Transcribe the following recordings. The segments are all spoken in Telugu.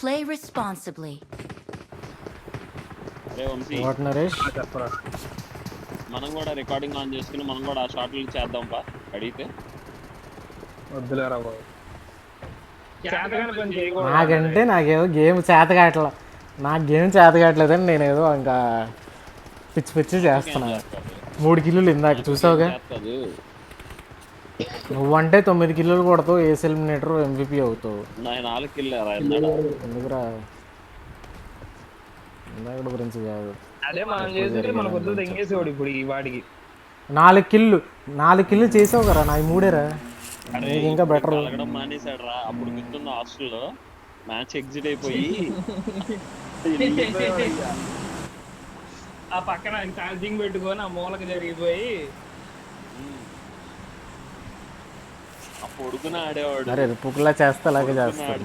play responsibly. వాట్ నరేష్ మనం కూడా రికార్డింగ్ ఆన్ చేసుకుని మనం కూడా ఆ షార్ట్లు చేద్దాం పా అడిగితే. వద్దులేరా బాబు. నాకంటే నాకేదో గేమ్ చేత కావట్లా, నాకు గేమ్ చేత కావట్లేదని నేనేదో ఇంకా పిచ్చి పిచ్చి చేస్తున్నా. 3 కిలోలు ఇందాక చూసావుగా, నువ్వంటే 9 కిలోలు కొడతావు, ఏస్ ఎలిమినేటర్ MVP అవుతావు. 4 కిల్లు ఎందుకురా ఇందాక గురించి కాదు. అదే మనం చేసి మన పొద్దు తెంగేసేవాడు ఇప్పుడు ఈ వాడికి. 4 కిల్లు చేసావు కదా, నా 3రా. ఇంకా బెటర్. అడగడం మానేశాడు రా. అప్పుడు గుర్తున్న హాస్టల్లో మ్యాచ్ ఎగ్జిట్ అయిపోయి ఆ పక్కన ఛార్జింగ్ పెట్టుకొని ఆ మూలకి జరిగిపోయి ఆ పొడుగున ఆడేవాడు. అరే పుక్కులా చేస్తా అలాగే చేస్తాడు.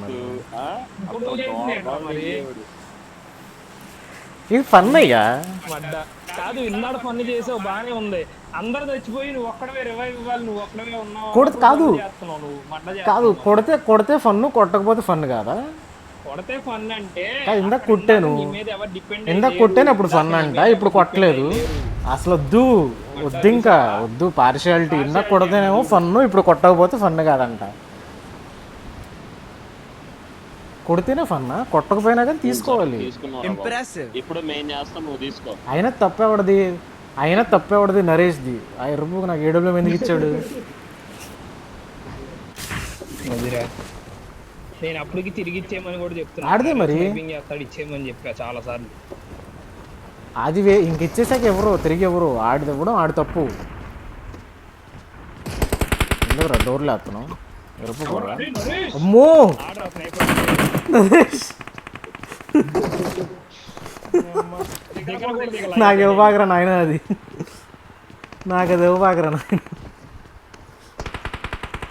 ఇది ఫన్ అయ్యా కాదు. ఇన్నాడు ఫన్ చేసావు బానే ఉంది. అందరు చచ్చిపోయి నువ్వు ఒక్కడవే రివైవ్ ఇవ్వాలి, నువ్వు ఒక్కడవే ఉన్నావు. కాదు కొడితే ఫన్, కొట్టకపోతే ఫన్ కాదా? కొడితే ఫన్ అంటే ఇందాక కొట్టాను, అప్పుడు ఫన్ అంట, ఇప్పుడు కొట్టలేదు. అసలు వద్దు ఇంకా వద్దు పార్షియాలిటీ. ఇందాక కొడితేనేమో ఫన్, ఇప్పుడు కొట్టకపోతే ఫన్ కాదంట. కొడితేనే ఫన్నా, కొట్టకపోయినా కానీ తీసుకోవాలి. ఇప్పుడు మేము చేస్తాం, నువ్వు తీసుకో. అయినా తప్పేవాడిది నరేష్ది. ఆ రూపు నాకు 7 ఎందుకు ఇచ్చాడు? నేను అప్పటికి తిరిగి ఇచ్చేయమని కూడా చెప్తున్నా. ఆడితే మరి ఇచ్చేయమని చెప్పా చాలా సార్లు. అది ఇంక ఇచ్చేసాక తిరిగి ఎవరు ఆడిది ఇవ్వడం ఆడి తప్పు. ఎందుకురా డోర్లు వేస్తున్నావు? అమ్మో నాకు ఇవ్వబాకరా నాయన, నాకు అది ఇవ్వబాకరా నాయన.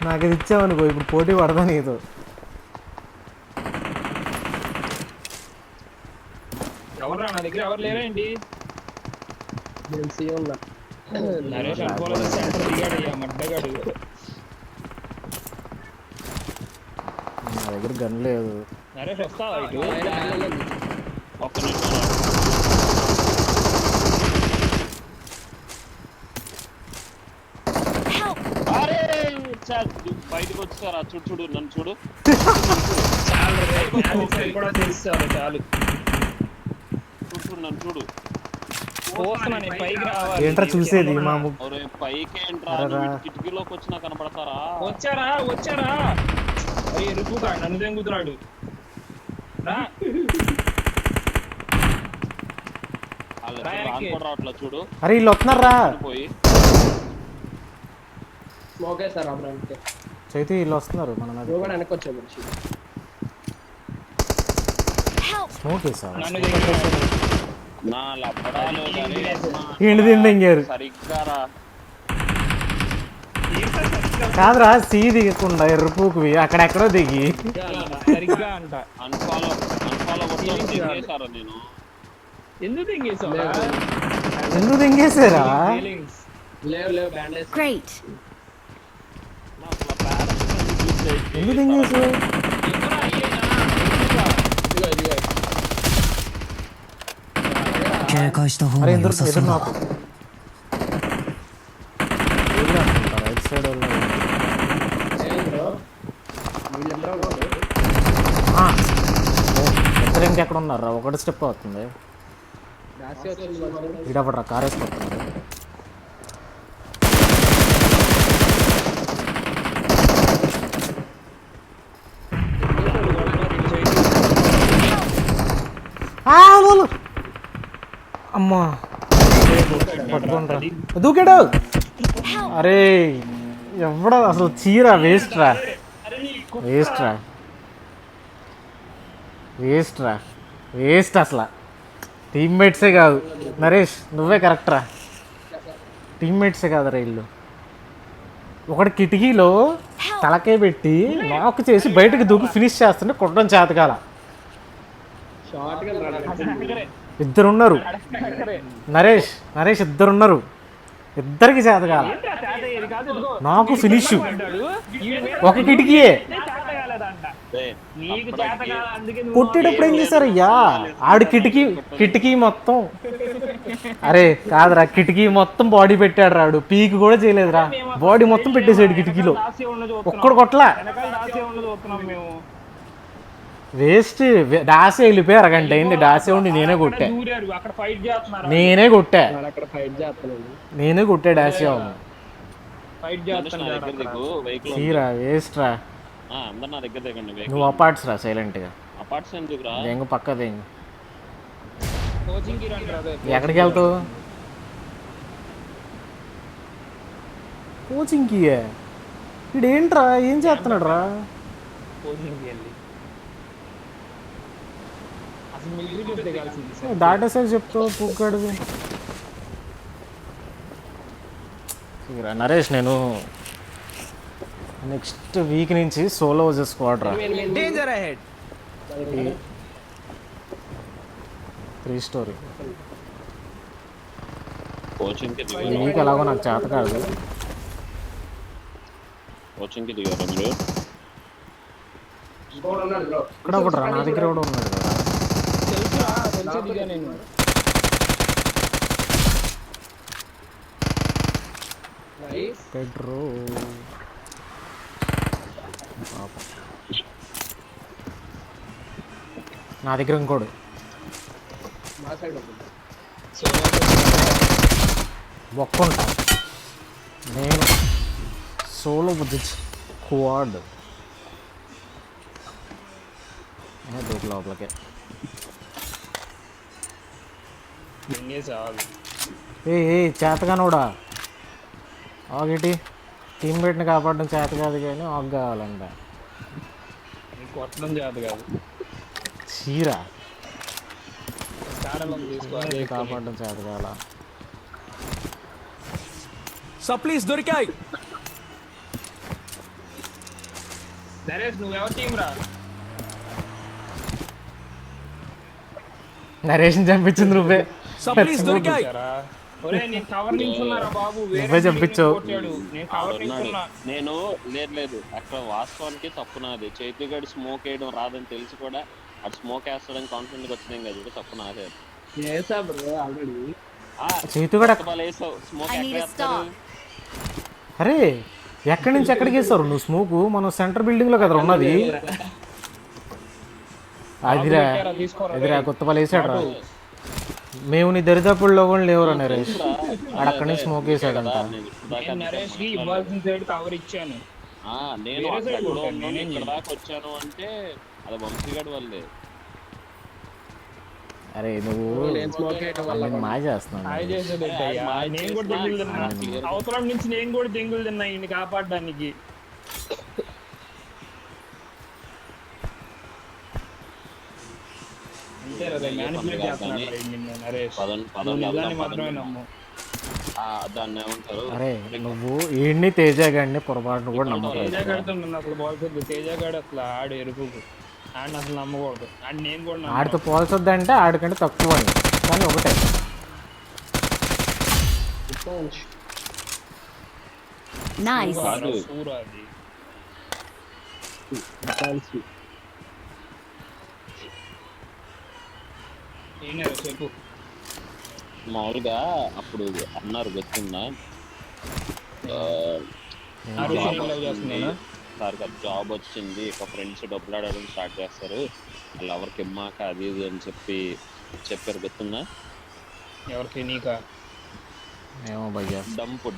నాకు అది ఇచ్చావనుకో ఇప్పుడు పోటీ పడదా నీతో. నా దగ్గర ఎవరు లేరేంటి? నరేష్ అనుకోలేదు, సెంటర్ దిగాడు మడ్డగాడు. నా దగ్గర గన్ లేదు. నరేష్ వస్తావా ఇటు? ఒక్క నిమిషం బయటకు వచ్చారా? చూడు నన్ను చూడు. చాలు నన్ను చూడు. ఏంట్రా చూసేది? పైకి ఏంట్రా, కిటికీలోకి వచ్చినా కనపడతారా? వచ్చారా ఎరుపుగా నన్ను తెంగుతున్నాడు. రావట్లా చూడు. అరే వీళ్ళు వస్తున్నారా? చైతి వీళ్ళు వస్తున్నారు. మనం స్మోక్ వేసాం. ఏంటి తిండారు కాదురా, సీ దిగకుండా ఎర్రపూకువి అక్కడెక్కడో దిగి ఎందుకు దింగేసారా? ఎందుకు దింగేసావు? అరే ఎదురు నాకు రైట్ సైడ్ ఇద్దరు ఇంకెక్కడ ఉన్నారా? ఒకటి స్టెప్ అవుతుంది. ఇడపడరా కార్ వేసుకొస్తున్నారు. అమ్మా పట్టుకోండి, దూకాడు. అరే ఎవడ అసలు చీర వేస్ట్ అసలు. టీమ్మేట్సే కాదు నరేష్, నువ్వే కరెక్ట్రా. టీమ్మేట్సే కాదురా ఇల్లు. ఒకటి కిటికీలో తలకే పెట్టి నాక్ చేసి బయటకు దూకి ఫినిష్ చేస్తుంటే కొట్టడం చేతకాల. ఇద్దరున్నారు నరేష్ ఇద్దరున్నారు, ఇద్దరికి చేతకాల. నాకు ఫినిష్ ఒక కిటికీయే నీకు చేత కాదు, అందుకే నువ్వు కొట్టేటప్పుడు ఏం చేశారయ్యా ఆడు కిటికీ మొత్తం అరే కాదురా కిటికీ మొత్తం బాడీ పెట్టాడు రాడు పీక్ కూడా చేయలేదురా బాడీ మొత్తం పెట్టేసాడు కిటికీలో దాసి ఉన్న చూస్తున్నాం. ఒక్కడు కొట్లా వెనకాల దాసి ఉన్న చూస్తున్నాం మేము. వేస్ట్ డాసే వెళ్ళిపోయి అరగంట అయింది డాసే ఉండి నేనే కొట్టా దూరారు, అక్కడ ఫైట్ చేస్తున్నారు. నేనే కొట్టా అక్కడ ఫైట్ చేస్తున్నాడు, నేనే కొట్టా డాసే ఫైట్ నా చేస్తున్నాడు. దగ్గర దిగు వెహికల్ తీరా వేస్ట్ రా అందరు నా దగ్గర దిగండి వెహికల్. నువ్వు అపార్ట్స్ రా సైలెంట్గా అపార్ట్స్ ఎందుకు రా? దెంగ పక్క దెంగ కోచింగ్ కి రండి రా. ఎక్కడికి వెళ్తావు కోచింగ్కి ఇడేంట్రా ఏం చేస్తున్నాడు రా కోచింగ్ కి వెళ్ళి అసలు మిలిటరీ దిగాల్సింది సార్. దాటేసారి చెప్తావు పుక్కడిది నరేష్ నేను నెక్స్ట్ వీక్ నుంచి సోలో స్క్వాడ్ రా డేంజర్ అహెడ్ 3 స్టోరీ కోచింగ్ కి ఈ దిగారు, వీక్ ఎలాగో నాకు చేత కాదు కోచింగ్ కి దిగారు మీరు. ఇక్కడ ఒకటి రా నా దగ్గర కూడా ఉన్నాడు కదా తెలుసురా, తెలిసే దిగా నేను. పెట్రో నా దగ్గర ఇంకోడు ఒక్కుంటా నేను సోలో బుద్ధి క్వాడ్ దూకు లోపలికే చాలు. ఏ చేతగానోడా ఆగేటి టీమ్మేట్ని కాపాడడం చేత కాదు కానీ ఆగ్ కావాలంట నీకు కొట్టడం చేత కాదు, చీరా కారణం తీసుకోవాలి. కాపాడడం చేత కావాల సప్లీస్ దొరికాయి. నరేష్ నువ్వెవరు టీం రా? నరేషన్ చంపించింది నువ్వే సప్లీస్ దొరికాయి. ఒరే నేను కవర్ నించున్నారా బాబు, నువ్వే చంపించావు. నేను కవర్ నించున్నా. నేను లేదు అక్కడ వాస్తవానికి తప్పు నాది. చైతుగాడి స్మోక్ వేయడం రాదని తెలిసి కూడా అటు స్మోక్ వేస్తాడని కాన్ఫిడెంట్ గా వచ్చింది కదా, తప్పు నాదే. చేతు కూడా వేసావు స్మోక్ ఎక్కడ వేస్తారు? అరే ఎక్కడి నుంచి ఎక్కడికి వేస్తారు నువ్వు స్మోకు మనం సెంటర్ బిల్డింగ్ లో కదా ఉన్నది అదిరా కొత్తపల్లి వేసాడు రా మేము నీ దరిదాపుల్లో కూడా లేవురా నరేష్ అక్కడి నుంచి స్మోక్ వేసాడంట నేను నరేష్ కి ఇవ్వాల్సిన సైడ్ కవర్ ఇచ్చాను. నేను అక్కడ ఎక్కడో ఉన్నాను, ఇక్కడ దాకా వచ్చాను అంటే అది వంశీగాడి వల్లే. అరే నువ్వు వాళ్ళని మాయ చేస్తున్నావు హాయ్ చేసేది ఏంటయ్యా? నేను కూడా దెంగులు తిన్నా, అవసరం నుంచి నేను కూడా దెంగులు తిన్నా ఈయన్ని కాపాడడానికి. అంతే కదా, మ్యానిపులేట్ చేస్తున్నాడు రా ఈయన్ని నరేష్. నువ్వు నిజాన్ని మాత్రమే నమ్ము. దాన్ని ఏమంటారు? అరే నువ్వు ఈయన్ని తేజ గాడిని పొరపాటును కూడా నమ్మకం తేజ గాడితో నన్ను అసలు పోల్చొద్దు. తేజ గాడు అసలు ఆడు ఎరుపు, ఆడిని అసలు నమ్మకూడదు. ఆడు నేను కూడా నమ్మను. ఆడితో పోల్చొద్దంటే ఆడికంటే తక్కువ అని కానీ ఒకటే Nice. సూరా అది. ఏనా చెప్పు. మామూలుగా అప్పుడు అన్నారు గుర్తుందా, సార్ జాబ్ వచ్చింది, ఒక ఫ్రెండ్స్ డబ్బులు ఆడడం స్టార్ట్ చేస్తారు, వాళ్ళు ఎవరికి ఇమ్మాక అది ఇది అని చెప్పారు గుర్తుందా? ఎవరికి? నీకా? ఏమో భయ్యా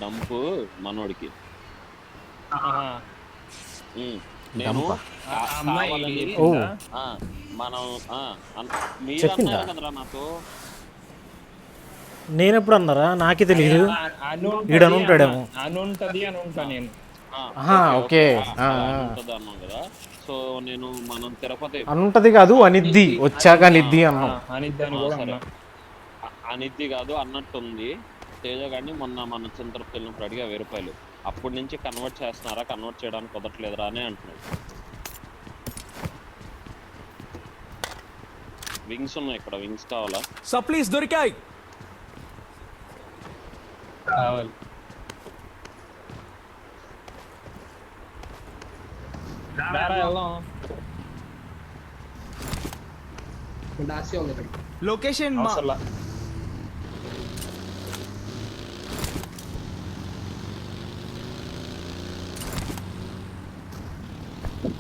డంపు మనోడికి. నేను డంపా? కావాలని ఓ మనం మీరు అన్నారు కదరా నాతో. నేను ఎప్పుడు అన్నారా నాకే తెలియదు ఈడు అని ఉంటాడేమో అనుంటది అని ఉంటా నేను. ఓకే అన్నాం కదా, సో నేను మనం తిరుపతి అనుంటది కాదు అనిద్ది వచ్చాక అనిద్ది అన్నాం. అనిద్దాని కూడా అన్నా. అనిద్ది కాదు అన్నట్టుంది. తేజ గారిని మొన్న మన తిరుపతి వెళ్ళినప్పుడు అడిగా 1000 రూపాయలు. అప్పటి నుంచి కన్వర్ట్ చేస్తున్నారా, కన్వర్ట్ చేయడానికి కుదరట్లేదురా అని అంటున్నాడు. వింగ్స్ ఉన్నాయి ఇక్కడ, వింగ్స్ కావాలా? సప్లీస్ దొరికాయి. కావాలి. వెళ్దాం. డాసియా ఉంది ఇక్కడ. Location mark. అవసరంలా.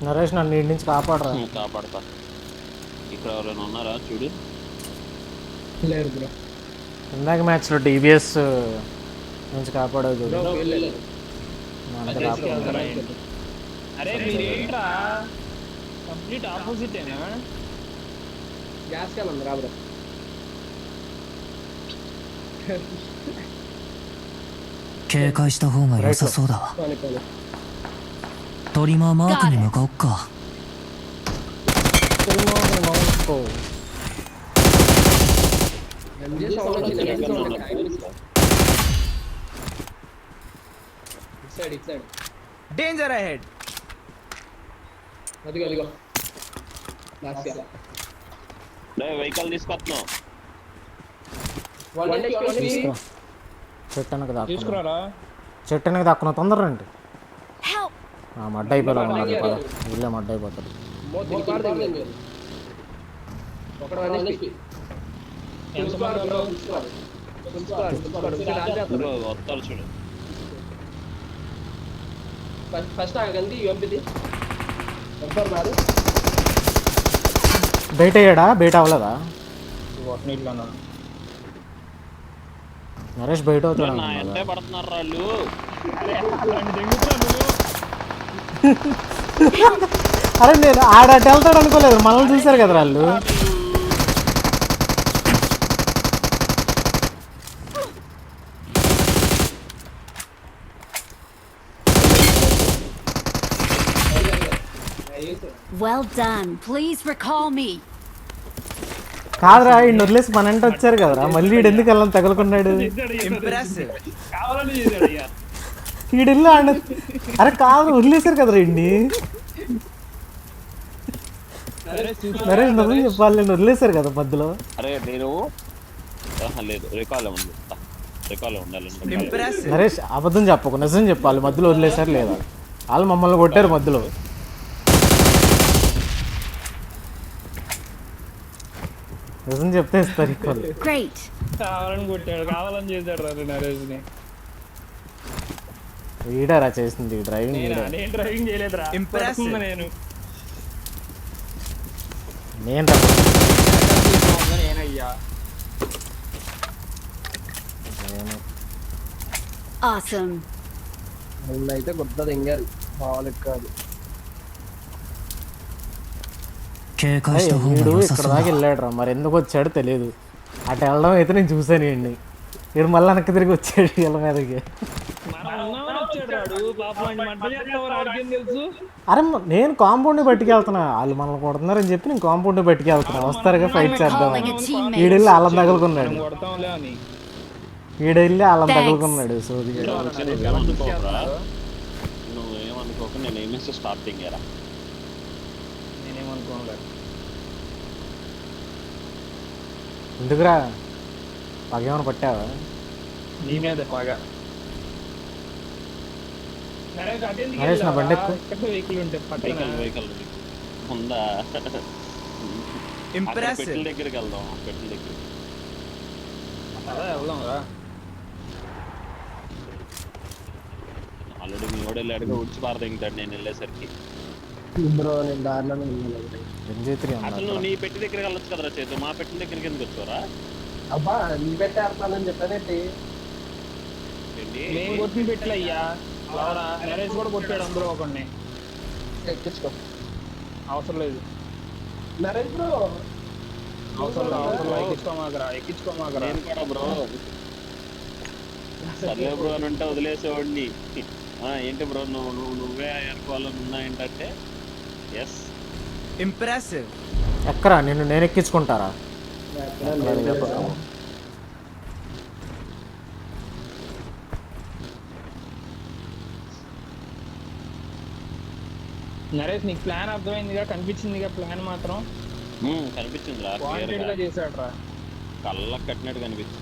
నరేష్ నన్ను ఇంటి నుంచి కాపాడరా. కాపాడతా. ఇక్కడ ఎవరైనా ఉన్నారా చూడు. లేరు బ్రో. ఇందాక మ్యాచ్లో డిబిఎస్ నుంచి కాపాడేది చూడు. బ్రో వెళ్ళలేదు. అంత కాపాడు. అరే మీరేంట్రా కంప్లీట్ ఆపోజిటేనా? గ్యాస్ క్యాన్ ఉంది రా బ్రో. 警戒した方が良さそうだわ。 పోనీ పోనీ. トリマーマークに向かおっか。 ఎంజే సౌండ్ వచ్చింది. ఎంజే సౌండ్ వచ్చింది. ఇటు సైడ్. Danger ahead. అదిగో అదిగో. డాసియా. వెహికల్ తీసుకొస్తున్నాం. వన్ డేకి చెట్టు వెనక దాక్కున్నా. తీసుకురారా. చెట్టు వెనక దాక్కున్నా తొందరగా రండి. Help! మడ్డ అయిపోయినా ఉన్నది పద. ఇల్లే మడ్డ అయిపోతుంది. ఒకడు వన్ డేకి. ఎంతమంది ఉన్నారు? బ్రో వస్తారు చూడు. ఫస్ట్ ఆగండి యూఎంపీది. ఎవ్వరు రాదు. బయట అయ్యాడా? బయట అవ్వలేదా? నీటిలో ఉన్నాను. నరేష్ బయట అవుతాడు నా ఎంతే అనుకున్నాడా? పడుతున్నారు వాళ్ళు. అరే నేను ఆడ అటు వెళ్తాడు అనుకోలేదు, మనల్ని చూశారు కదా వాళ్ళు. Well done. Please recall me. కాదురా ఈయన వదిలేసి మన వెంట వచ్చారు కదరా, మళ్ళీ ఈడు ఎందుకు వెళ్ళని తగులుకున్నాడు? Impressive. కావాలని చేశాడు అయ్యా. ఈడెల్లు ఆడ. అరే కాదు వదిలేశారు కదరా ఇన్ని. నరేష్ నిజం చెప్పాలి, నేను వదిలేశారు కదా మధ్యలో. అరే నేను లేదు రికాల్ ఉంది. రికాల్ ఉండాలి. Impressive. నరేష్ అబద్ధం చెప్పకు, నిజం చెప్పాలి, మధ్యలో వదిలేశారు లేదా? వాళ్ళు మమ్మల్ని కొట్టారు మధ్యలో. నిజం చెప్తే ఇస్తారు ఇక్కడ. Great. కావాలని కొట్టాడు, కావాలని చేశాడు రా నరేష్ని. వీడారా చేసింది డ్రైవింగ్ వీడా. నేను డ్రైవింగ్ చేయలేదురా. Impressive. కొడుతున్నా నేను. నేను రా. నేనయ్యా. Awesome. అయితే గుర్తుంది ఎంగారు మామూలు కాదు. 警戒した方 వీడు が良さ ఇక్కడ そう దాకా だ。 వెళ్ళాడు రా, మరి ఎందుకు వచ్చాడో తెలియదు. అటు వెళ్ళడం అయితే నేను చూసాను వీడిని. వీడు మళ్ళీ వెనక్కి తిరిగి వచ్చాడు వీళ్ళ మీదకి. మనం ఉన్నామని వచ్చాడు రాడు. పాపం ఆయన మంట చేస్తావు ఆడికేం తెలుసు. అరే నేను కాంపౌండ్ పట్టుకెళ్తున్నా, వాళ్ళు మనల్ని కొడుతున్నారని చెప్పి నేను కాంపౌండ్ పట్టుకెళ్తున్నా, వస్తారుగా ఫైట్ చేద్దాం. Recalling a teammate. వీడెళ్ళి వాళ్ళని తగులుకున్నాడు. మనం కొడతాంలే అని. వీడెళ్ళి వాళ్ళని తగులుకున్నాడు. సోది నువ్వు ఏమనుకోక నేను ఏమేసి స్టార్టింగ్ ఎరా. నేనేమనుకోనులే. ఎందుకురా పగేమని పట్టావా? నీ మీద బాగా. నరేష్ నా బండి ఎక్కు. వెహికల్ ఉంటే పక్కన వెహికల్ ఉందా? Impressive. పెట్టెల దగ్గరికి వెళ్దాం. పెట్టెల దగ్గర అలా వెళ్దాం రా. ఆల్రెడీ మీ వాడు వెళ్ళాడుగా ఉడిచి పారదింగుతాడు నేను వెళ్ళేసరికి. బ్రో నేను దారిలోనే ఉన్నాను. ఎంజేత్రి అసలు నువ్వు నీ పెట్టి దగ్గరికి వెళ్ళొచ్చు కదరా చేతు. మా పెట్టిన దగ్గరికి ఎందుకు వచ్చారా? అబ్బా నీ పెట్టేస్తానని చెప్పానేంటి? మేము కొట్టిన పెట్టలే అయ్యా. ఎవరా నరేష్ కూడా కొట్టాడు అందరూ ఒకడిని. ఎక్కించుకో. అవసరం లేదు. నరేష్ బ్రో అవసరం లేదు. ఎక్కించుకోమాకరా. ఎక్కించుకోమాకరా. నేను కూడా బ్రో సర్లే బ్రో అని అంటే వదిలేసేవాడిని. ఏంటి బ్రో నువ్వే అనుకోవాలని ఉన్నా ఏంటంటే ఎస్. Impressive. ఎక్కరా నిన్ను నేను ఎక్కించుకుంటారా? నరేష్ నీకు ప్లాన్ అర్థమైందిగా, కనిపించిందిగా ప్లాన్ మాత్రం. కనిపించింది రా. వాంటెడ్ గా చేశాడు రా. కళ్ళకు కట్టినట్టు కనిపించింది.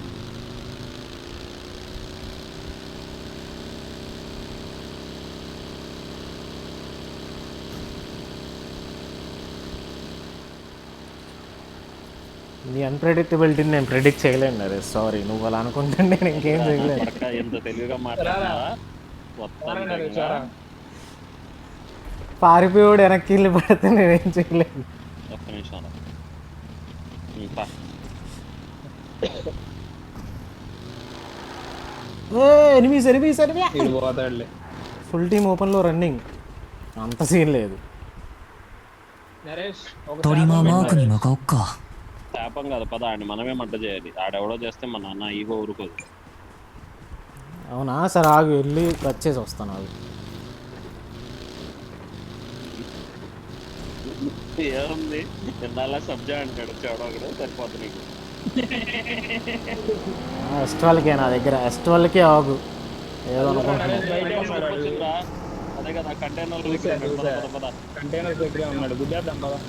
నీ అన్ప్రెడిక్టబిలిటీని నేను ప్రెడిక్ట్ చేయలేను నరేష్, సారీ. నువ్వు అలా అనుకుంటే నేను ఇంకేం చేయలేను. పడక ఎంత తెలివిగా మాట్లాడినా మొత్తం పారిపోయాడు వెనక్కి వెళ్ళి పడితే నేనేం చేయలేను. ఒక్క నిమిషం ఎనిమిస్ ఎనిమిస్ ఎనిమి. ఇది పోతాడులే. ఫుల్ టీమ్ ఓపెన్లో రన్నింగ్, అంత సీన్ లేదు. నరేష్ ఒక トリマーマークに向かおっか。శాపం కాదు పద, ఆడిని మనమే మంట చేయాలి. ఆడెవడో చేస్తే మన నాన్న ఈగో ఊరుకోదు. అవునా సరే ఆగు, వెళ్ళి వచ్చేసి వస్తాను. ఆగు. ఏముంది నిన్న సబ్జా అంటాడు చెవడో సరిపోతుంది నీకు. ఎస్ట్రాల్కే నా దగ్గర, ఎస్ట్రాల్కే ఆగు. ఏదో అనుకుంటున్నాను. వచ్చిందిరా, అదే కదా కంటైనర్ కంటైనర్ దగ్గరే ఉన్నాడు. గుద్దేద్దాం కదా.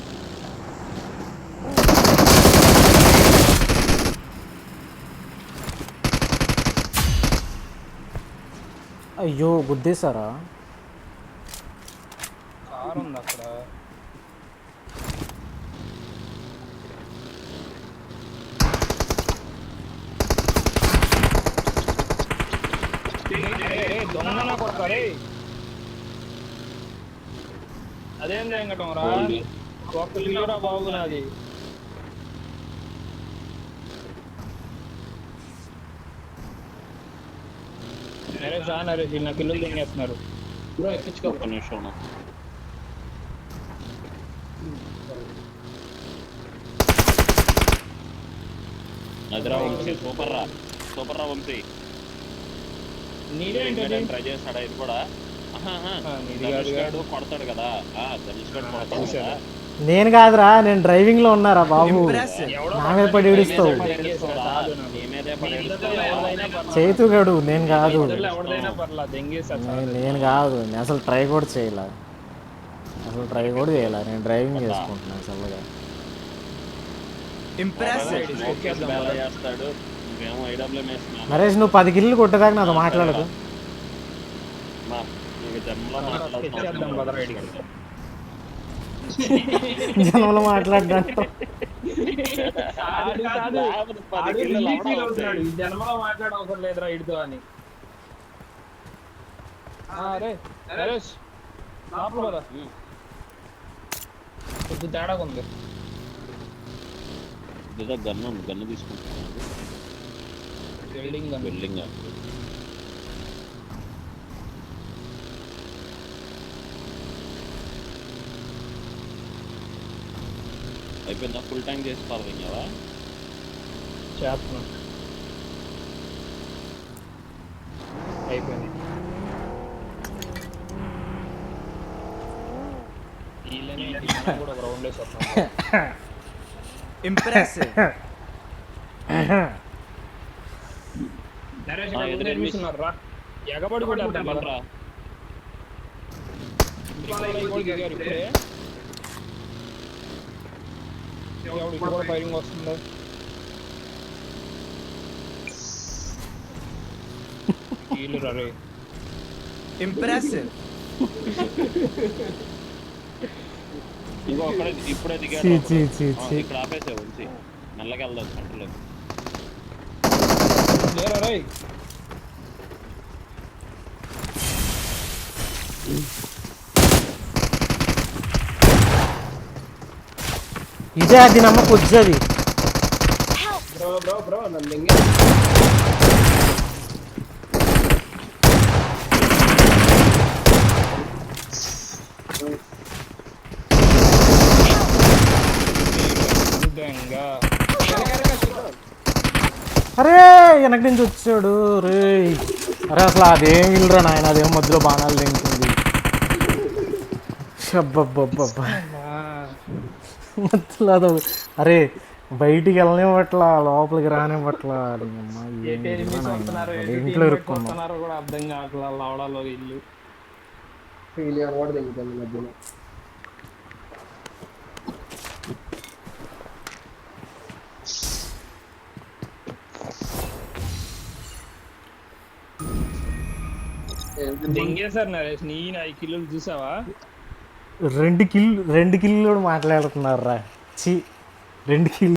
అయ్యో గుద్దేశారా? కారు ఉంది అక్కడ. దొంగన కొడతారే. అదేం వెంకటం రా, ఒక్క లీరా బాగున్నది. నరేష్ రా నరేష్, వీళ్ళు నా పిల్లలు తింగేస్తున్నారు. ఒక్క నిమిషం. అదిరా వంశీ, సూపర్ రా, సూపర్ రా వంశీ. నీదేంటది? ట్రై చేస్తాడా ఇది కూడా? కొడతాడు కదా, ధనుష్ గారు కొడతాడు కదా. నేను కాదురా, నేను డ్రైవింగ్ లో ఉన్నారా బాబు, Impressive. నా మీద పడి ఏడుస్తావు. నీ మీదే పడేస్తావా? చేతు గడు, నేను కాదు, ఎవరిదైనా పర్లా దెంగేస్తా. నేను కాదు, నేను అసలు ట్రై కూడా చేయలే, అసలు ట్రై కూడా చేయలే. నేను డ్రైవింగ్ చేసుకుంటున్నాను అసలుగా. Impressive. చేస్తాడు, నువ్వేమో ఐడబ్ల్యూఎం వేస్తున్నావు. నరేష్ నువ్వు 10 కిల్లు కొట్టేదాకా నాతో మాట్లాడదు. జనంలో మాట్లాడడానికి జన్మలో మాట్లాడ అవసరం లేదురా ఇడితో అని. నరేష్ లోపల కదా, కొంచెం తేడా ఉంది. గన్ను తీసుకుంటున్నాను. బిల్డింగ్ బిల్డింగ్ అయిపోయిందా? ఫుల్ ట్యాంక్ చేసి పాల్గొన్నావా? చేస్తున్నా, అయిపోయింది. వీళ్ళని కూడా ఒక రౌండ్ వేసి వస్తాం. Impressive. నరేష్ నిర్మిస్తున్నారు రా, ఎగబడి కూడా రా. ఇప్పుడే ఇక్కడ కూడా ఫైరింగ్ వస్తుంది. వీళ్ళు రే Impressive. ఇంకో అక్కడ ఇప్పుడే చీ, దిగాడు. చీ, చీ, చీ. ఇక్కడ ఆపేసే ఉంచి మెల్లగా వెళ్దాం సెంటర్లో. లేరా రే. ఇదే అది నమ్మ పొద్దుది. బ్రో నన్ను దెంగే. అరే వెనక నుంచి వచ్చాడు రే. అరే అసలు అదేం ఇల్లురా నాయన, అదేం మధ్యలో బాణాలు తింటుంది. అబ్బబ్బబ్బబ్బా మధ్యలో అదో. అరే బయటికి వెళ్ళనివ్వట్లా, లోపలికి రానివ్వట్లా. ఇంట్లో ఇరుక్కున్నాం. కూడా అర్థం కావట్లా లవడాలో ఇల్లు. ఫీలియర్ కూడా దెంగుతుంది మధ్యలో. దెంగేశారు నరేష్, నీ 5 కిలోలు చూసావా? 2 కిల్లు కూడా మాట్లాడుతున్నారు రా. 2 కిల్లు